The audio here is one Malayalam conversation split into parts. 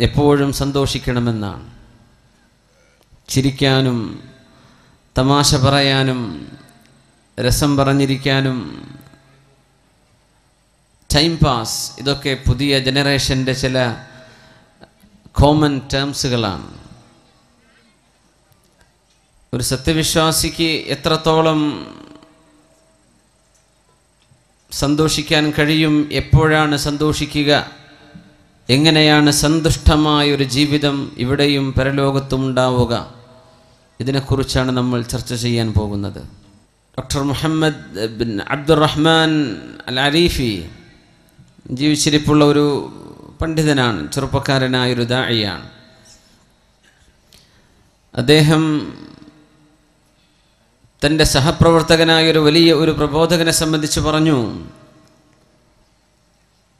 എപ്പോഴും സന്തോഷിക്കണമെന്നാണ്. ചിരിക്കാനും തമാശ പറയാനും രസം പറഞ്ഞിരിക്കാനും ടൈം പാസ്, ഇതൊക്കെ പുതിയ ജനറേഷൻ്റെ ചില കോമൺ ടേംസുകളാണ്. ഒരു സത്യവിശ്വാസിക്ക് എത്രത്തോളം സന്തോഷിക്കാൻ കഴിയും, എപ്പോഴാണ് സന്തോഷിക്കുക, എങ്ങനെയാണ് സന്തുഷ്ടമായൊരു ജീവിതം ഇവിടെയും പരലോകത്തും ഉണ്ടാവുക, ഇതിനെക്കുറിച്ചാണ് നമ്മൾ ചർച്ച ചെയ്യാൻ പോകുന്നത്. ഡോക്ടർ മുഹമ്മദ് ബിൻ അബ്ദുറഹ്മാൻ അൽ അരീഫി ജീവിച്ചിരിപ്പുള്ള ഒരു പണ്ഡിതനാണ്, ചെറുപ്പക്കാരനായൊരു ദാഇയാണ്. അദ്ദേഹം തൻ്റെ സഹപ്രവർത്തകനായൊരു വലിയ ഒരു പ്രബോധകനെ സംബന്ധിച്ച് പറഞ്ഞു,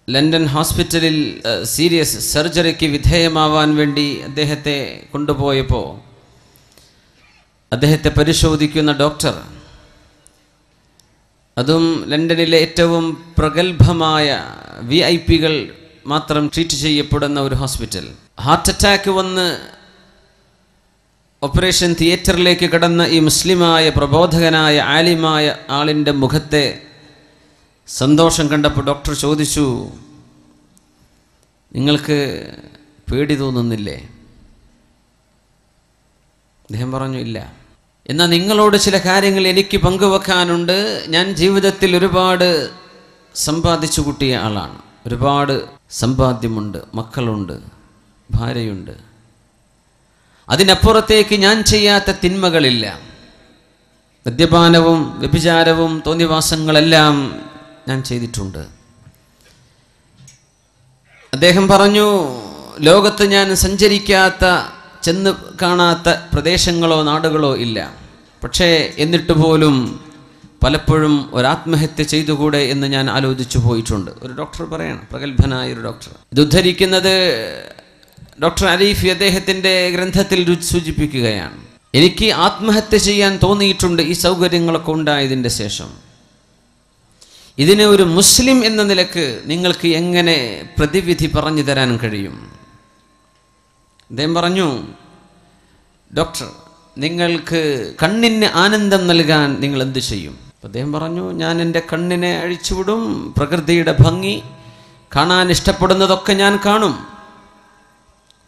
ലണ്ടൻ ഹോസ്പിറ്റലിൽ സീരിയസ് സർജറിക്ക് വിധേയമാവാൻ വേണ്ടി അദ്ദേഹത്തെ കൊണ്ടുപോയപ്പോൾ അദ്ദേഹത്തെ പരിശോധിക്കുന്ന ഡോക്ടർ, അതും ലണ്ടനിലെ ഏറ്റവും പ്രഗത്ഭമായ VIP-കൾ മാത്രം ട്രീറ്റ് ചെയ്യപ്പെടുന്ന ഒരു ഹോസ്പിറ്റൽ, ഹാർട്ട് അറ്റാക്ക് വന്ന് ഓപ്പറേഷൻ തിയേറ്ററിലേക്ക് കടന്ന ഈ മുസ്ലിമായ പ്രബോധകനായ ആലിമായ ആളിൻ്റെ മുഖത്തെ സന്തോഷം കണ്ടപ്പോൾ ഡോക്ടർ ചോദിച്ചു, നിങ്ങൾക്ക് പേടി തോന്നുന്നില്ലേ? അദ്ദേഹം പറഞ്ഞു, ഇല്ല. എന്നാൽ നിങ്ങളോട് ചില കാര്യങ്ങൾ എനിക്ക് പങ്കുവെക്കാനുണ്ട്. ഞാൻ ജീവിതത്തിൽ ഒരുപാട് സമ്പാദിച്ചു കൂട്ടിയ ആളാണ്, ഒരുപാട് സമ്പാദ്യമുണ്ട്, മക്കളുണ്ട്, ഭാര്യയുണ്ട്. അതിനപ്പുറത്തേക്ക് ഞാൻ ചെയ്യാത്ത തിന്മകളില്ല. മദ്യപാനവും വ്യഭിചാരവും തോന്നിവാസങ്ങളെല്ലാം ഞാൻ ചെയ്തിട്ടുണ്ട്. അദ്ദേഹം പറഞ്ഞു, ലോകത്ത് ഞാൻ സഞ്ചരിക്കാത്ത, ചെന്ന് കാണാത്ത പ്രദേശങ്ങളോ നാടുകളോ ഇല്ല. പക്ഷേ എന്നിട്ട് പോലും പലപ്പോഴും ഒരാത്മഹത്യ ചെയ്തുകൂടെ എന്ന് ഞാൻ ആലോചിച്ചു പോയിട്ടുണ്ട്. ഒരു ഡോക്ടർ പറയണം, പ്രഗത്ഭനായൊരു ഡോക്ടർ. ഇത് ഉദ്ധരിക്കുന്നത് ഡോക്ടർ അരീഫി അദ്ദേഹത്തിൻ്റെ ഗ്രന്ഥത്തിൽ സൂചിപ്പിക്കുകയാണ്. എനിക്ക് ആത്മഹത്യ ചെയ്യാൻ തോന്നിയിട്ടുണ്ട് ഈ സൗകര്യങ്ങളൊക്കെ ഉണ്ടായതിൻ്റെ ശേഷം. ഇതിനെ ഒരു മുസ്ലിം എന്ന നിലക്ക് നിങ്ങൾക്ക് എങ്ങനെ പ്രതിവിധി പറഞ്ഞു തരാൻ കഴിയും? അദ്ദേഹം പറഞ്ഞു, ഡോക്ടർ, നിങ്ങൾക്ക് കണ്ണിന് ആനന്ദം നൽകാൻ നിങ്ങൾ എന്ത് ചെയ്യും? അദ്ദേഹം പറഞ്ഞു, ഞാൻ എൻ്റെ കണ്ണിനെ അഴിച്ചുവിടും, പ്രകൃതിയുടെ ഭംഗി കാണാൻ ഇഷ്ടപ്പെടുന്നതൊക്കെ ഞാൻ കാണും.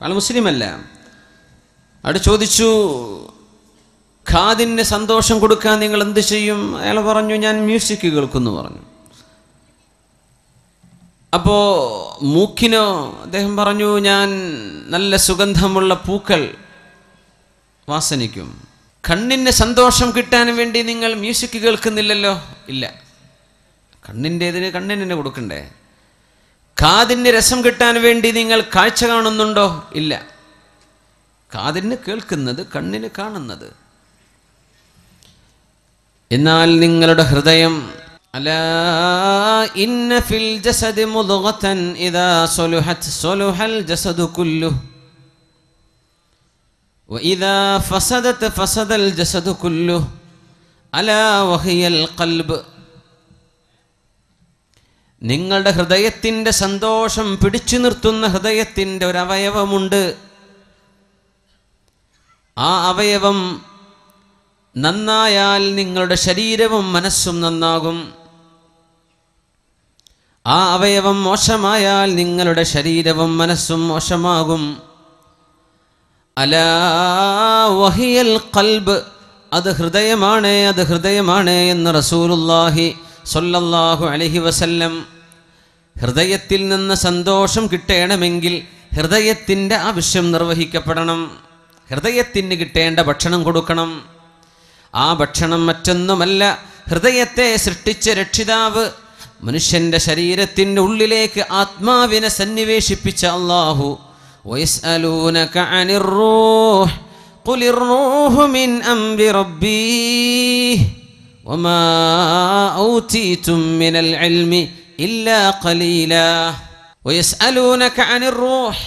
അയാൾ മുസ്ലിമല്ല. അയാൾ ചോദിച്ചു, ഖാദിന് സന്തോഷം കൊടുക്കാൻ നിങ്ങൾ എന്ത് ചെയ്യും? അയാൾ പറഞ്ഞു, ഞാൻ മ്യൂസിക് കേൾക്കുന്നു പറഞ്ഞു. അപ്പോൾ മൂക്കിനോ? അദ്ദേഹം പറഞ്ഞു, ഞാൻ നല്ല സുഗന്ധമുള്ള പൂക്കൾ വാസനിക്കും. കണ്ണിന് സന്തോഷം കിട്ടാൻ വേണ്ടി നിങ്ങൾ മ്യൂസിക് കേൾക്കുന്നില്ലല്ലോ? ഇല്ല. കണ്ണിൻ്റെതിന് കണ്ണിന് കൊടുക്കണ്ടേ? കാതിന് രസം കിട്ടാൻ വേണ്ടി നിങ്ങൾ കാഴ്ച കാണുന്നുണ്ടോ? ഇല്ല. കാതിന് കേൾക്കുന്നത്, കണ്ണിന് കാണുന്നത്. എന്നാൽ നിങ്ങളുടെ ഹൃദയം, അലാ ഇന്ന ഫിൽ ജസദി മുദ്ഗതൻ ഇദാ സലുഹത് സലുഹൽ ജസദു കുല്ലുഹു വഇദാ ഫസദത് ഫസദൽ ജസദു കുല്ലുഹു അലാ വഹിയൽ ഖൽബ്. നിങ്ങളുടെ ഹൃദയത്തിൻ്റെ സന്തോഷം പിടിച്ചു നിർത്തുന്ന ഹൃദയത്തിൻ്റെ ഒരു അവയവമുണ്ട്. ആ അവയവം നന്നായാൽ നിങ്ങളുടെ ശരീരവും മനസ്സും നന്നാകും. ആ അവയവം മോശമായാൽ നിങ്ങളുടെ ശരീരവും മനസ്സും മോശമാകും. അലാ വഹിയൽ ഖൽബ്, അത് ഹൃദയമാണ്, അത് ഹൃദയമാണ് എന്ന് റസൂലുള്ളാഹി സ്വല്ലല്ലാഹു അലൈഹി വസല്ലം. ഹൃദയത്തിൽ നിന്ന് സന്തോഷം കിട്ടണമെങ്കിൽ ഹൃദയത്തിൻ്റെ ആവശ്യം നിർവഹിക്കപ്പെടണം. ഹൃദയത്തിന് കിട്ടേണ്ട ഭക്ഷണം കൊടുക്കണം. ആ ഭക്ഷണം മറ്റൊന്നുമല്ല, ഹൃദയത്തെ സൃഷ്ടിച്ച രക്ഷിതാവ് മനുഷ്യൻ്റെ ശരീരത്തിൻ്റെ ഉള്ളിലേക്ക് ആത്മാവിനെ സന്നിവേശിപ്പിച്ച അല്ലാഹു, വയസ്അലൂനക അനിർ റൂഹ് ഖുലിർ റൂഹു മിൻ അംരി റബ്ബീ വമാ ഔതീതും മിനൽ ഇൽമി ഇല്ലാ ഖലീലാ. വയസ്അലൂനക അനിർ റൂഹ്,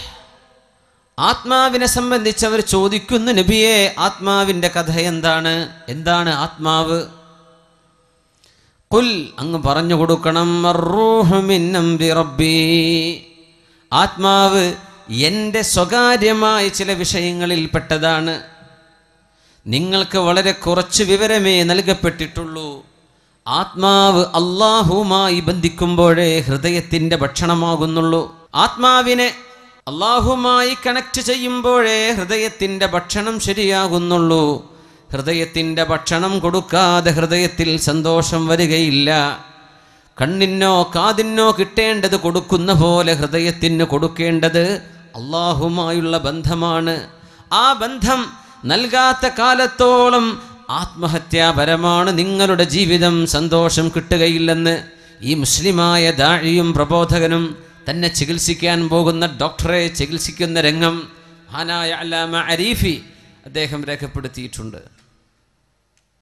ആത്മാവിനെ സംബന്ധിച്ച് അവർ ചോദിക്കുന്നു, നബിയെ ആത്മാവിൻ്റെ കഥ എന്താണ്? എന്താണ് ആത്മാവ്? ഖുൽ, അങ്ങ് പറഞ്ഞു കൊടുക്കണം, അർറൂഹു മിൻ അംരി റബ്ബി, ആത്മാവ് എൻ്റെ സ്വകാര്യമായ ചില വിഷയങ്ങളിൽപ്പെട്ടതാണ്. നിങ്ങൾക്ക് വളരെ കുറച്ച് വിവരമേ നൽകപ്പെട്ടിട്ടുള്ളൂ. ആത്മാവ് അള്ളാഹുവുമായി ബന്ധിക്കുമ്പോഴേ ഹൃദയത്തിൻ്റെ ഭക്ഷണമാകുന്നുള്ളൂ. ആത്മാവിനെ അള്ളാഹുവുമായി കണക്ട് ചെയ്യുമ്പോഴേ ഹൃദയത്തിൻ്റെ ഭക്ഷണം ശരിയാകുന്നുള്ളൂ. ഹൃദയത്തിൻ്റെ ഭക്ഷണം കൊടുക്കാതെ ഹൃദയത്തിൽ സന്തോഷം വരികയില്ല. കണ്ണിനോ കാതിനോ കിട്ടേണ്ടത് കൊടുക്കുന്ന പോലെ ഹൃദയത്തിന് കൊടുക്കേണ്ടത് അള്ളാഹുവുമായുള്ള ബന്ധമാണ്. ആ ബന്ധം നൽകാത്ത കാലത്തോളം ആത്മഹത്യാപരമാണ്. നിങ്ങളുടെ ജീവിതം സന്തോഷം കിട്ടുകയില്ലെന്ന് ഈ മുസ്ലിമായ ദാഴിയും പ്രബോധകനും തന്നെ ചികിത്സിക്കാൻ പോകുന്ന ഡോക്ടറെ ചികിത്സിക്കുന്ന രംഗം മഹാനായ അല്ലാമ അരീഫി അദ്ദേഹം രേഖപ്പെടുത്തിയിട്ടുണ്ട്.